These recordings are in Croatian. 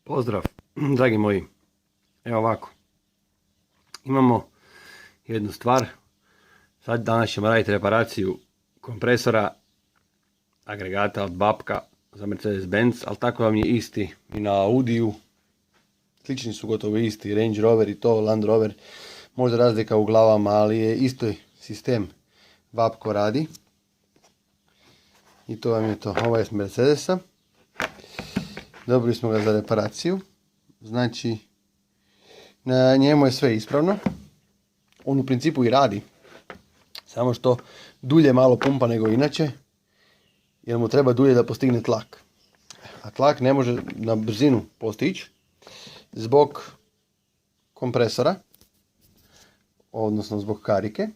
Pozdrav, dragi moji. Evo ovako. Imamo jednu stvar. Sad danas ćemo raditi reparaciju kompresora agregata od Babka za Mercedes-Benz, ali tako vam je isti i na Audiju. Slični su gotovo isti, Range Rover i to, Land Rover. Možda razlika u glavama, ali je isto sistem Babko radi. I to vam je to. Ovo je s Mercedesa. Dobili smo ga za reparaciju. Znači, na njemu je sve ispravno. On u principu i radi. Samo što dulje malo pumpa nego inače. Jer mu treba dulje da postigne tlak. A tlak ne može na brzinu postići. Zbog kompresora. Odnosno zbog karike.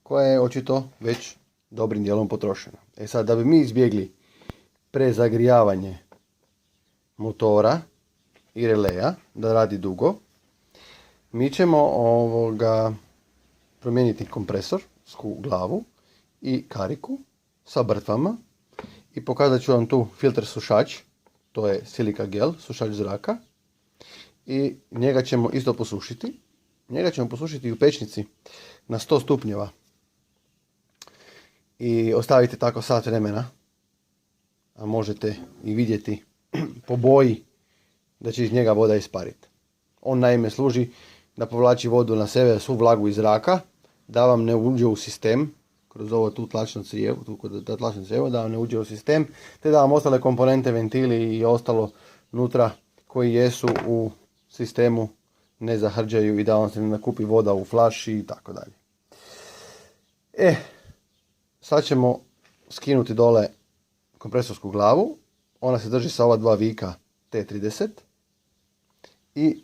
Koja je očito već dobrim dijelom potrošena. E sad, da bi mi izbjegli prezagrijavanje motora i releja, da radi dugo, mi ćemo promijeniti kompresorsku glavu i kariku sa brtvama i pokazat ću vam tu filter sušač, to je silika gel, sušač zraka, i njega ćemo isto posušiti. Njega ćemo posušiti u pečnici na 100 stupnjeva i ostavite tako sat vremena, a možete i vidjeti po boji da će iz njega voda ispariti. On naime služi da povlači vodu na sebe, svu vlagu iz zraka, da vam ne uđe u sistem, kroz ovo tu tlačno crijevo, da vam ne uđe u sistem, te da vam ostale komponente, ventili i ostalo nutra koji jesu u sistemu ne zahrđaju i da vam se ne nakupi voda u flaši i tako dalje. Sad ćemo skinuti dole kompresorsku glavu. Ona se drži sa ova dva vika T30 i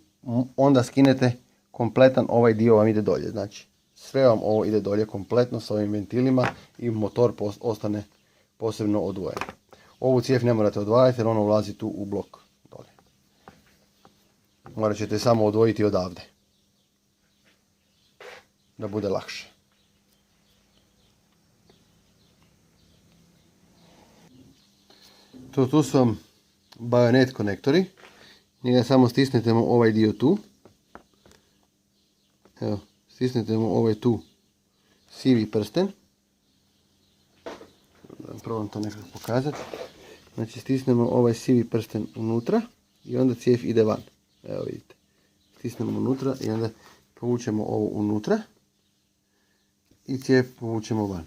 onda skinete kompletan ovaj dio, vam ide dolje. Znači sve vam ovo ide dolje kompletno sa ovim ventilima i motor ostane posebno odvojen. Ovu cijev ne morate odvajati jer ona ulazi tu u blok dolje. Morat ćete samo odvojiti odavde da bude lakše. Tu su vam bajonet konektori. Njega samo stisnete ovaj dio tu. Evo, stisnete ovaj tu sivi prsten. Probam to nekako pokazati. Znači stisnemo ovaj sivi prsten unutra i onda cijev ide van. Evo vidite. Stisnemo unutra i onda povučemo ovo unutra i cijev povučemo van.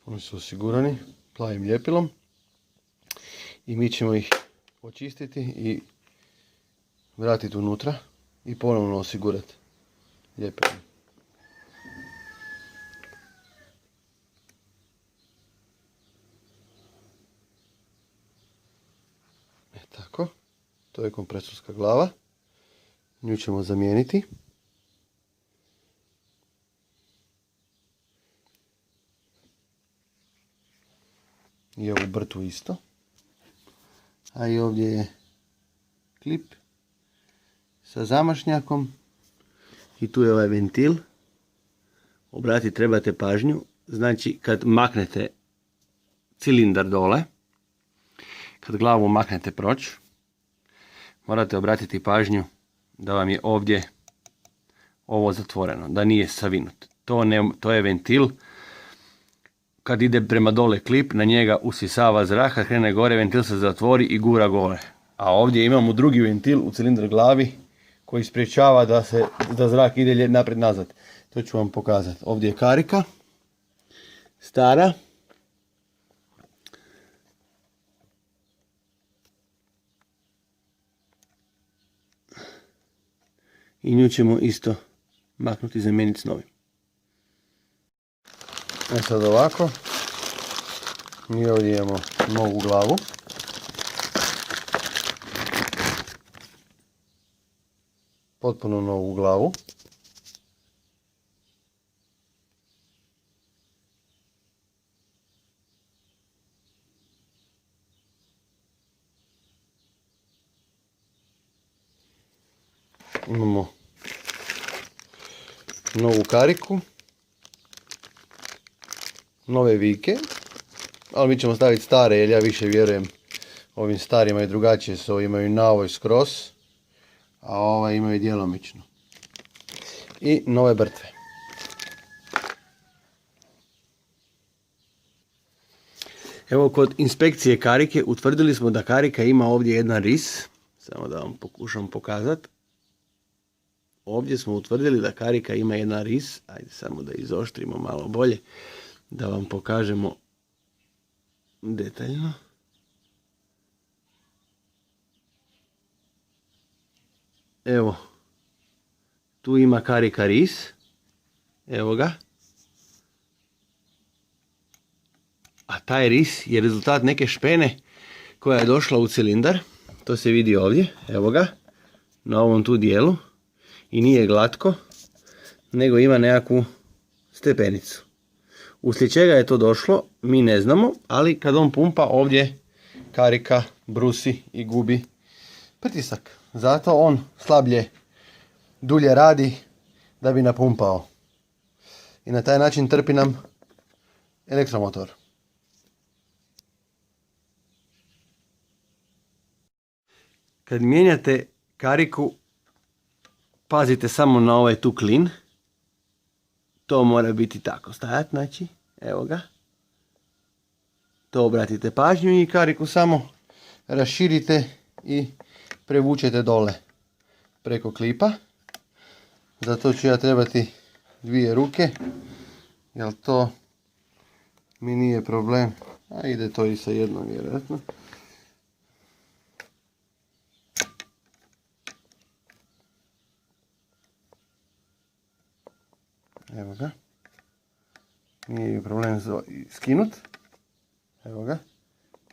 Oni su osigurani plavim ljepilom i mi ćemo ih očistiti i vratiti unutra i ponovno osigurati ljepilom. Tako, to je kompresorska glava, nju ćemo zamijeniti. I ovu brtu isto. A i ovdje je klip sa zamašnjakom. I tu je ovaj ventil. Obratiti trebate pažnju. Znači kad maknete cilindar dole, kad glavu maknete proć, morate obratiti pažnju da vam je ovdje ovo zatvoreno, da nije savinut. To je ventil kad ide prema dole klip, na njega usisava zrak, kad krene gore ventil se zatvori i gura gore. A ovdje imamo drugi ventil u cilindar glavi koji spriječava da zrak ide naprijed nazad. To ću vam pokazati. Ovdje je karika stara. I nju ćemo isto maknuti i zamijeniti s novim. Sad ovako. Mi ovdje imamo novu glavu. Potpuno novu glavu. Imamo novu kariku, nove vike, ali mi ćemo staviti stare jer ja više vjerujem ovim starima i drugačije su, ovi imaju na ovoj skroz, a ova imaju djelomično. I nove brtve. Evo, kod inspekcije karike utvrdili smo da karika ima ovdje jedan ris, samo da vam pokušam pokazati. Ovdje smo utvrdili da karika ima jedan ris, ajde samo da izoštrimo malo bolje, da vam pokažemo detaljno. Evo, tu ima karika ris, evo ga. A taj ris je rezultat neke špene koja je došla u cilindar, to se vidi ovdje, evo ga, na ovom tu dijelu. I nije glatko, nego ima nekakvu stepenicu. Uslijed čega je to došlo, mi ne znamo, ali kad on pumpa ovdje karika brusi i gubi pritisak. Zato on slablje, dulje radi da bi napumpao. I na taj način trpi nam elektromotor. Kad mijenjate kariku, pazite samo na ovaj tu klin. To mora biti tako stajati, znači, evo ga. To obratite pažnju i kariku samo raširite i prevučete dole preko klipa. Zato ću ja trebati 2 ruke, jer to mi nije problem. A ide to i sa jednom vjerojatno. Evo ga. Nije problem skinut. Evo ga.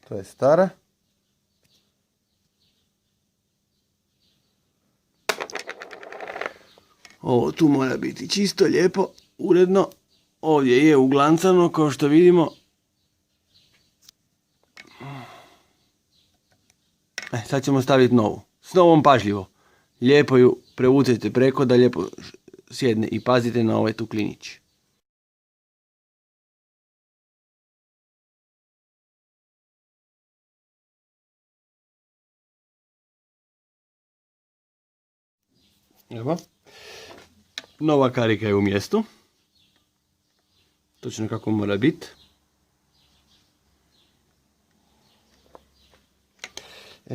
To je stara. Ovo tu mora biti čisto, lijepo, uredno. Ovdje je uglancano, kao što vidimo. Sad ćemo staviti novu. S novom pažljivo. Lijepo ju prevucete preko da lijepo sjedne i pazite na ovaj tu klinić. Evo. Nova karika je u mjestu. Točno kako mora biti.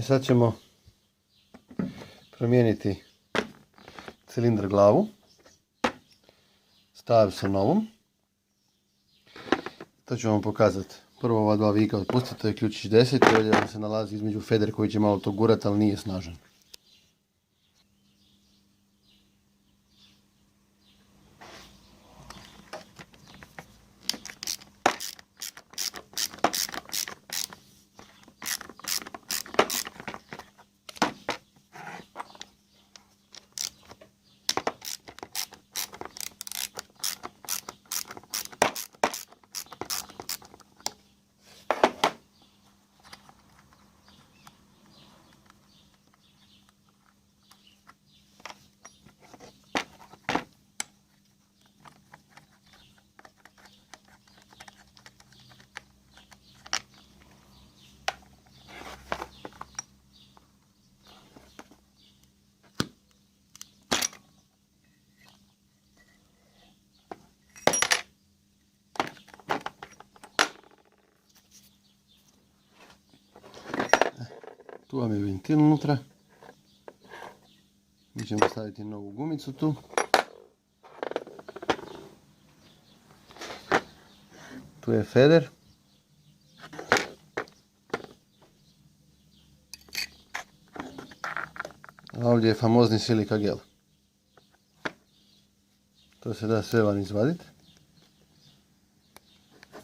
Sad ćemo promijeniti cilindar glavu. Stavim sa novom. To ću vam pokazati. Prvo ova 2 vika otpustite, to je ključić 10. Ovdje vam se nalazi između feder koji će malo to gurati, ali nije snažan. Tu vam je ventil unutra. Mi ćemo staviti novu gumicu tu. Tu je feder. A ovdje je famozni silika gel. To se da sve van izvaditi.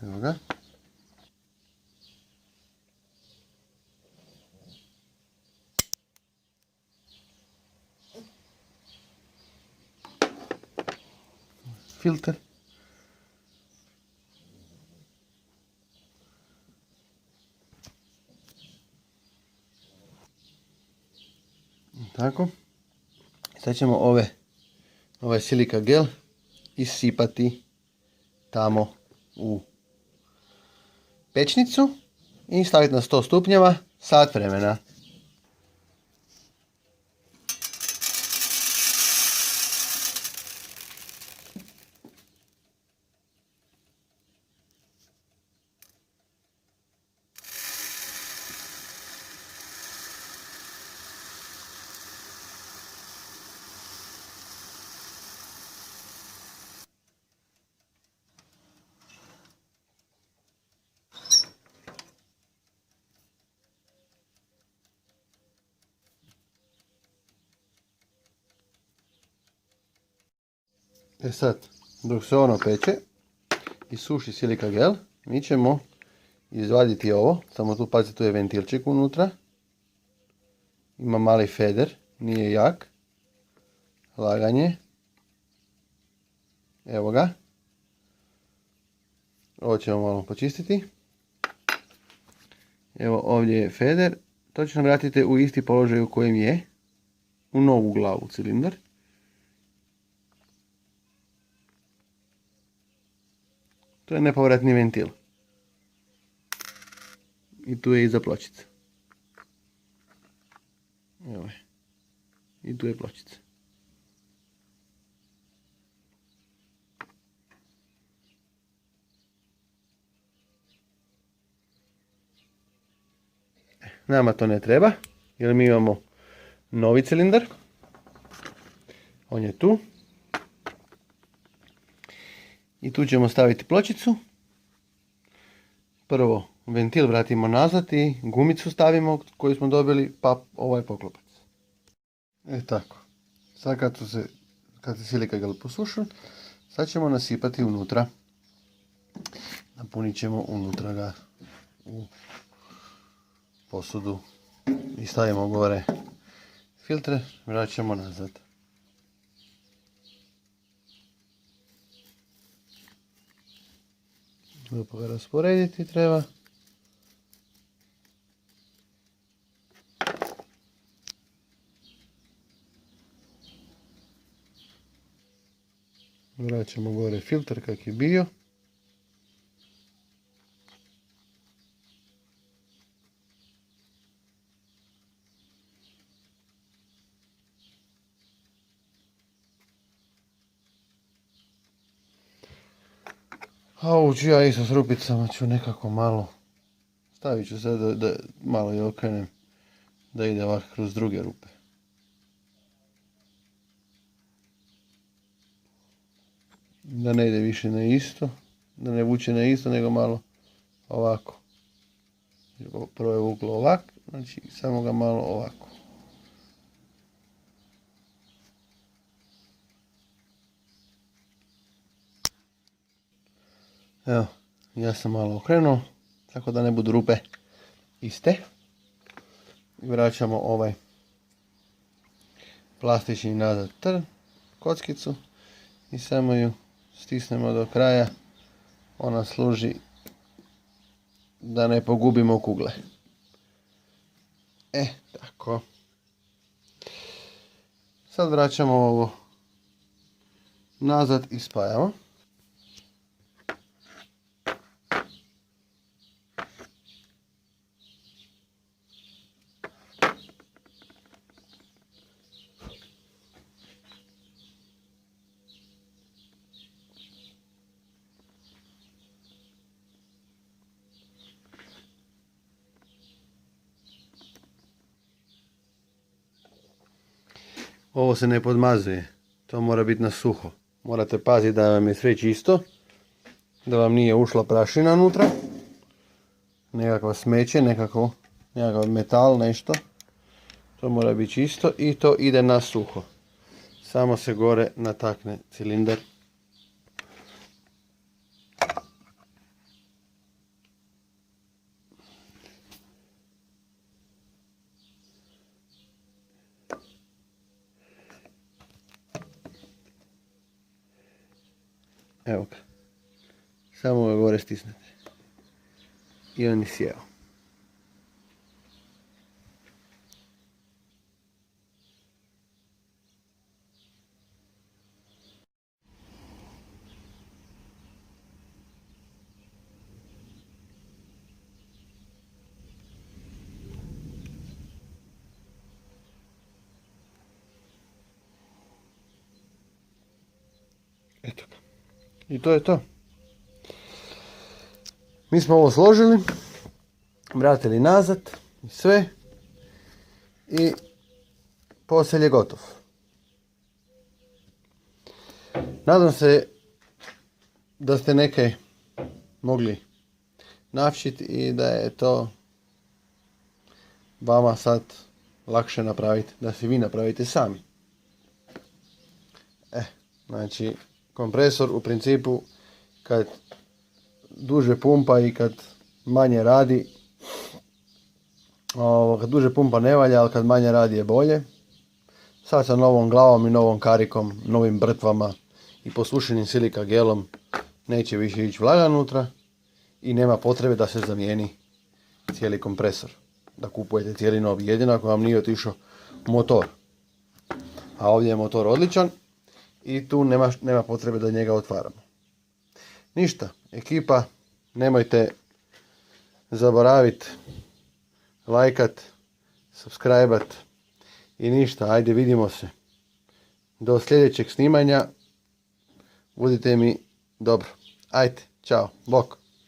Evo ga. Filter. Tako. Sad ćemo ovaj silika gel isipati tamo u pečnicu i staviti na 100 stupnjeva sat vremena. E sad, dok se ono peče i suši silika gel, mi ćemo izvaditi ovo. Samo tu pazite, tu je ventilčik unutra. Ima mali feder, nije jak. Laganje. Evo ga. Ovo ćemo malo počistiti. Evo ovdje je feder. Točno vratite u isti položaj u kojem je. U novu glavu cilindar. To je nepovratni ventil. I tu je iza pločica. Evo je. I tu je pločica. Nama to ne treba, jer mi imamo novi cilindar. On je tu. I tu ćemo staviti pločicu. Prvo ventil vratimo nazad i gumicu stavimo koju smo dobili, pa ovaj poklopac. E tako. Sad kad se silika gel posuši, sad ćemo nasipati unutra. Napunit ćemo unutra ga u posudu i stavimo gore filtre, vraćamo nazad. Lijepo ga rasporediti treba. Vraćamo gore filter kak je bio. A ovu ću ja isto s rupicama ću nekako malo, stavit ću sad da malo i okrenem, da ide ovako kroz druge rupe. Da ne ide više na isto, da ne vuče na isto, nego malo ovako. Prvo je vuklo ovako, znači samo ga malo ovako. Evo, ja sam malo okrenuo, tako da ne budu rupe iste. I vraćamo ovaj plastični nazad kockicu i samo ju stisnemo do kraja. Ona služi da ne pogubimo kugle. Tako. Sad vraćamo ovo nazad i spajamo. ovo se ne podmazuje. To mora biti na suho. Morate paziti da vam je sve čisto. Da vam nije ušla prašina unutra. Nekakva smeće, nekakav metal, nešto. To mora biti čisto i to ide na suho. Samo se gore natakne cilindar. Evo ga. Samo ga gore stisnete. I on je sjeo. Eto ga. I to je to. Mi smo ovo složili, vratili nazad, sve i poselj je gotov. Nadam se da ste neke mogli navčiti i da je to vama sad lakše napraviti, da si vi napravite sami. Znači, kompresor u principu kad duže pumpa i kad manje radi, kad duže pumpa ne valja, ali kad manje radi je bolje. Sad sa novom glavom i novom karikom, novim brtvama i posušenim silika gelom neće više ići vlaga unutra i nema potrebe da se zamijeni cijeli kompresor. Da kupujete cijeli novi, jedino ako vam nije otišao motor. A ovdje je motor odličan i tu nema potrebe da njega otvaramo. Ništa, ekipa, nemojte zaboraviti lajkat, subscribe-at i ništa, ajde vidimo se. Do sljedećeg snimanja, budite mi dobro. Ajde, čao, bok.